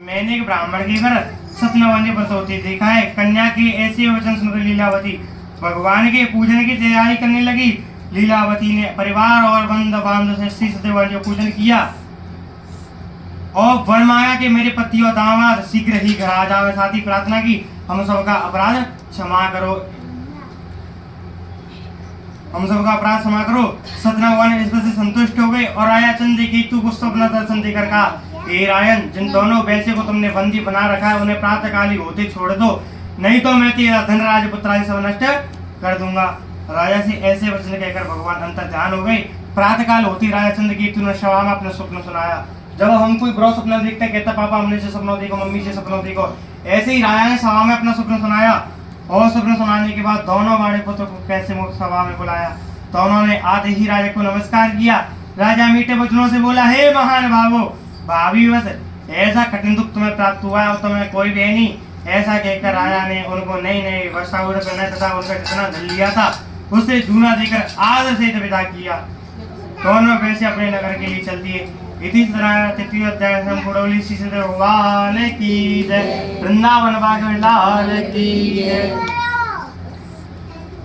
मैंने एक ब्राह्मण के घर सत्यनारायण बसौती देखा है। कन्या के ऐसे वचन सुनकर लीलावती भगवान के पूजन की तैयारी करने लगी। लीलावती ने परिवार और बंधु बांधव से श्री सत्यनारायण का पूजन किया और वर मांगा कि मेरे पति और दामाद शीघ्र ही घर आ जावे। साथ ही प्रार्थना की, हम सबका अपराध क्षमा करो, हम सबका अपराध क्षमा करो। सत्यनारायण इस पर से संतुष्ट हो गए और राजा चंद्रकेतु को स्वप्न दर्शन देकर कहा, हे रायन, जिन दोनों वैश्य को तुमने बंदी बना रखा है उन्हें प्रातः काल ही होते छोड़ दो, नहीं तो मैं तेरा धन राजपुत्र आदि सब नष्ट कर दूंगा। राजा से ऐसे वचन कहकर भगवान अंतर ध्यान हो गए। प्रातः काल होती राजा चंद्रकेतु ने सभा में अपना स्वप्न सुनाया। जब हम कोई बुरा सपना देखते हैं, कहता पापा हमने से सपना देखो, मम्मी से सपना देखो। ऐसे ही राजा ने सभा में अपना स्वप्न सुनाया और स्वप्न सुनाने के बाद दोनों बड़े पुत्र को कैसे सभा में बुलाया। दोनों ने आते ही राजा को नमस्कार किया। राजा मीठे वचनों से बोला, हे महान भावो भाभी, बस ऐसा कठिन दुख तुम्हें प्राप्त हुआ और तुम्हें कोई भी नहीं। ऐसा कहकर राजा ने उनको नई नई वस्त्र पहना तथा उनका जितना धन लिया था उससे जूना देकर आदर से विदा किया। दोनों वैसे अपने नगर के लिए चल दिए। इसी तरह तृतीय अध्याय संपूर्ण श्री सत्य भगवान की जय, वृंदावन बाग लाल की जय।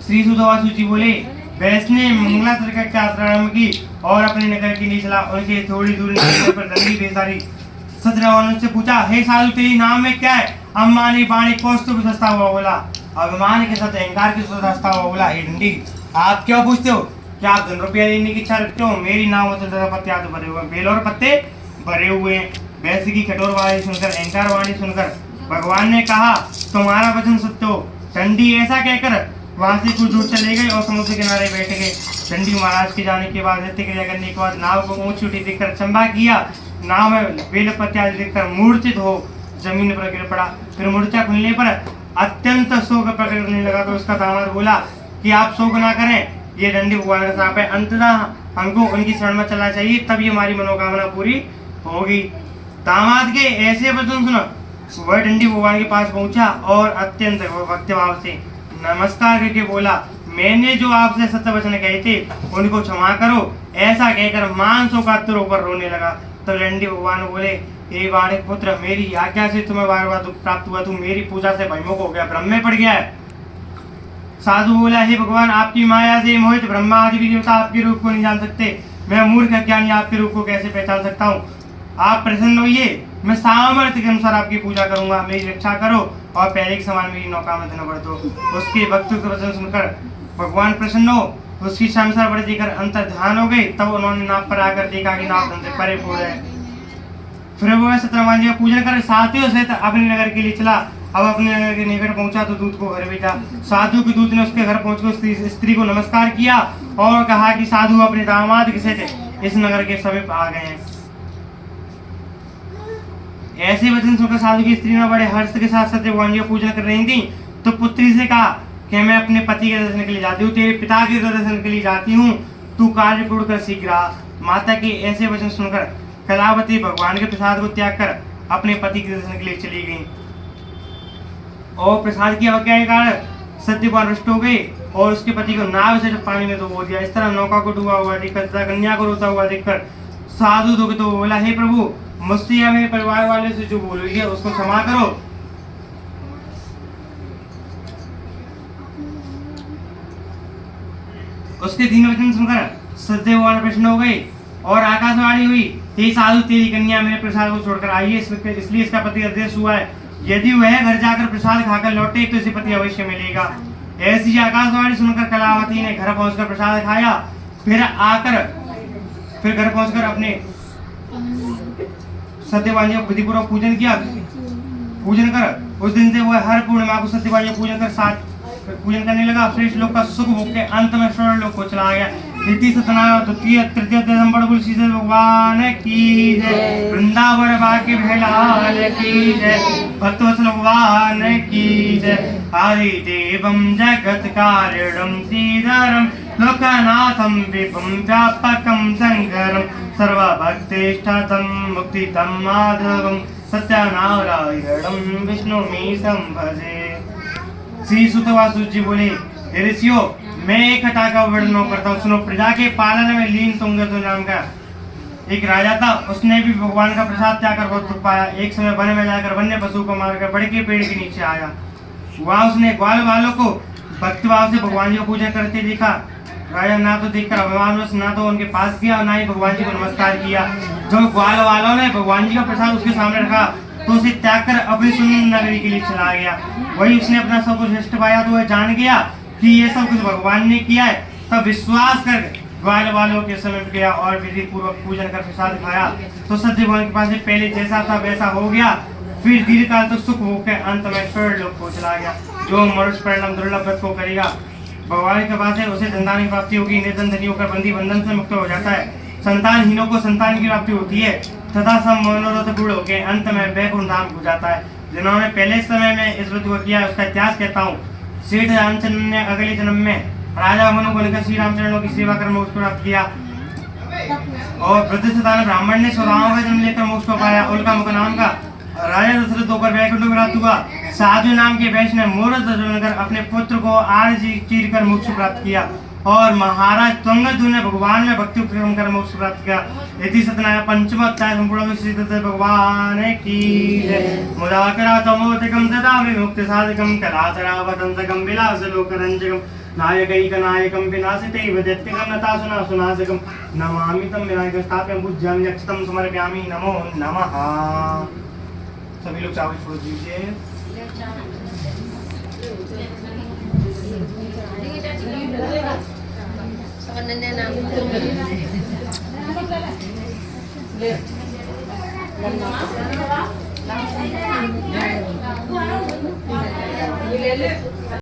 श्री सुधवासु जी बोले, वैष्णव मंगला तरीका की आश्रम की और अपने नगर के लिए चला। उनके थोड़ी दूर पर दंडी बेसारी। सत्यनारायण से पूछा, हे साधु, तेरी नाम में क्या है? अम्मानी बाणी कौस्तुभ सस्ता हुआ बोला। अभिमान के साथ अहंकार के साथ सस्ता हुआ बोला, हे डंडी, आप क्यों पूछते हो? क्या आप धन रुपया लेने की इच्छा रखते हो? मेरी नाम पत्ते आदि भरे हुए, बेल और पत्ते भरे हुए हैं। वैश्य की कठोर वाणी सुनकर, अहंकार वाणी सुनकर भगवान ने कहा, तुम्हारा वचन सत्य हो। डंडी ऐसा कहकर वहां से कुछ दूर चले गए और समुद्र किनारे बैठ गए। चंडी महाराज के जाने के बाद नृत्य क्रिया करने के बाद नाव को ऊंची उठी देखकर चंबा किया। नाव में बेल पत्ते आदि देखकर मूर्छित हो जमीन पर गिर पड़ा। फिर मूर्छा खुलने पर अत्यंत शोक प्रकट करने लगा। तो उसका दामाद बोला कि आप शोक ना करें, ये डंडी भगवान का श्राप है। अंततः हमको उनकी शरण में चलना चाहिए, तभी हमारी मनोकामना पूरी होगी। दामाद के ऐसे वचन सुनो वह डंडी भगवान के पास पहुंचा और अत्यंत भक्तिभाव से नमस्कार करके बोला, मैंने जो आपसे सत्य वचन कहे थे उनको क्षमा करो। ऐसा कहकर मांसों का तुर ऊपर रोने लगा। तो डंडी भगवान बोले, हे बालक पुत्र, मेरी आज्ञा से तुम्हें बार बार दुख प्राप्त हुआ, तू मेरी पूजा से भयमुख हो गया, भ्रम में पड़ गया है। साधु बोला, हे भगवान, आपकी माया से मोहित ब्रह्मा आदि भी देवता आपके रूप को नहीं जान सकते। मैं मूर्ख अज्ञानी आपके रूप को कैसे पहचान सकता हूँ? आप प्रसन्न होइए, मैं सामर्थ्य के अनुसार आपकी पूजा करूंगा। मेरी रक्षा करो और पहले के समान मेरी नौका में धन बढ़ दो। उसके भक्तों के वचन सुनकर भगवान प्रसन्न हो उसकी संसार बढ़ देकर अंतर ध्यान हो गए। तब उन्होंने नाव पर आकर देखा कि नाव धन से परे हो रहे। फिर वो सत्यनारायण जी का पूजन कर साथियों सहित अपने नगर के लिए चला। अब अपने नगर के निकट पहुंचा तो दूत को घर भेजा। साधु के दूत ने उसके घर पहुंचकर स्त्री को नमस्कार किया और कहा कि साधु अपने दामाद के सहित इस नगर के समीप आ गए हैं। ऐसे वचन सुनकर साधु की स्त्री ने बड़े हर्ष के साथ सत्यनारायण जी का पूजन कर रही थी। तो पुत्री से कहा कि मैं अपने पति के दर्शन के लिए जाती हूँ, तेरे पिता के दर्शन के लिए जाती हूँ, तू कार्य पूर्ण कर शीघ्र आ। माता के ऐसे वचन सुनकर कलावती भगवान के प्रसाद को त्याग कर अपने पति के दर्शन के लिए चली गई और प्रसाद की अवज्ञा के कारण सत्यवान रुष्ट हो गई और उसके पति को नाव से पानी में डुबो दिया। इस तरह नौका को डूबा हुआ देखकर तथा कन्या को रोता हुआ देखकर साधु दुखित तो बोला, हे प्रभु, मुझसे या मेरे परिवार वाले से जो बोल रही है उसको क्षमा करो। उसके दीन वचन सुनकर सदैव भगवान प्रसन्न हो गए और आकाशवाणी हुई, हे साधु, तेरी कन्या मेरे प्रसाद को छोड़कर आई है, इसलिए इसका पति आदेश हुआ है। यदि वह घर जाकर प्रसाद खाकर लौटे तो इसे पति अवश्य मिलेगा। ऐसी आकाशवाणी सुनकर कलावती ने घर पहुंचकर प्रसाद खाया। फिर घर पहुंचकर अपने सत्यवान जी का विधिपूर्वक पूजन किया। पूजन कर उस दिन से वह हर पूर्णिमा को सत्यवान जी पूजन कर साथ पूजन करने लगा। श्रेष्ठ लोक का सुख भोग के अंत में स्वर्ण लोक को चला गया। द्वितीय सत्यनारायण द्वितीय तृतीय दिसंबर श्री भगवान की जय, वृंदावन बाके भैलाल की जय, भक्तवत्सल भगवान की जय। हरि देवम जगत कारणम श्रीधरम लोकनाथम विभुम व्यापकम शंकरम सर्वभक्तिष्ठदम मुक्तिदम माधवम सत्यनारायणम विष्णुमीशं भजे। श्री सुतवासु जी बोले, ऋषियों, मैं एक कथा का वर्णन करता हूँ, सुनो। प्रजा के पालन में लीन तुंग नाम का एक राजा था, उसने भी भगवान का प्रसाद त्यागकर बहुत दुख पाया। एक समय वन में जाकर वन्य पशु को मारकर बड़े के पेड़ के नीचे आया। वहां उसने ग्वाल वालों को भक्तिभाव से भगवान जी को पूजा करते देखा। राजा ना तो देखकर अभिमानवश ना तो उनके पास गया और ना ही भगवान जी को नमस्कार किया। जब ग्वाल वालों ने भगवान जी का प्रसाद उसके सामने रखा तो उसे त्याग कर अपनी सुंदर नगरी के लिए चला गया। वही उसने अपना सब कुछ नष्ट पाया तो वह जान गया कि ये सब कुछ भगवान ने किया है। तब विश्वास कर ग्वाल वालों के समीप गया और विधि पूर्वक पूजन कर प्रसाद खाया तो सत्य भगवान के पास पहले जैसा था वैसा हो गया। फिर दीर्घ काल तक सुख भोग के अंत में स्वर्ग लोक को चला गया। जो मनुष्य परिणाम दुर्लभ व्रत को करेगा भगवान के पास है, उसे धनदान की प्राप्ति होगी। निर्धन धनी होकर बंदी बंधन से मुक्त हो जाता है। संतानहीनों को संतान की प्राप्ति होती है तथा सब मनोरथ पूर्ण होकर अंत में वैकुंठ धाम हो जाता है। जिन्होंने पहले समय में इस व्रत को किया उसका इतिहास कहता हूँ। सेठ रामचंद्र ने अगले जन्म में राजा मनु को लेकर श्री रामचरणों की सेवा कर मोक्ष प्राप्त किया और वृद्धशतान ब्राह्मण ने स्वराम का जन्म लेकर मोक्ष को पाया। उनका मुख नाम का राजा दशरथ होकर वैकुंठ में प्राप्त हुआ। साधु नाम के वैष्णव मूर्त बनकर अपने पुत्र को आर्ज चीर कर मोक्ष प्राप्त किया और महाराज तुंगदु ने भगवान में भक्ति उपक्रम कर मोक्ष प्राप्त किया। इति सतनाय पंचम अध्याय संपूर्ण विश्व भगवान की जय। मुदाकरा तमोदकम सदा विमुक्ति साधकम कलातरावतंसकम विलासलोकरंजकम नायकैकनायकं विनाशितैव दैत्यकं नतासुना सुनाशकं नमामि तं विनायकं स्थाप्यं पूज्यामि अक्षतं समर्पयामि नमो नमः। सभी लोग चावल छोड़ दीजिए।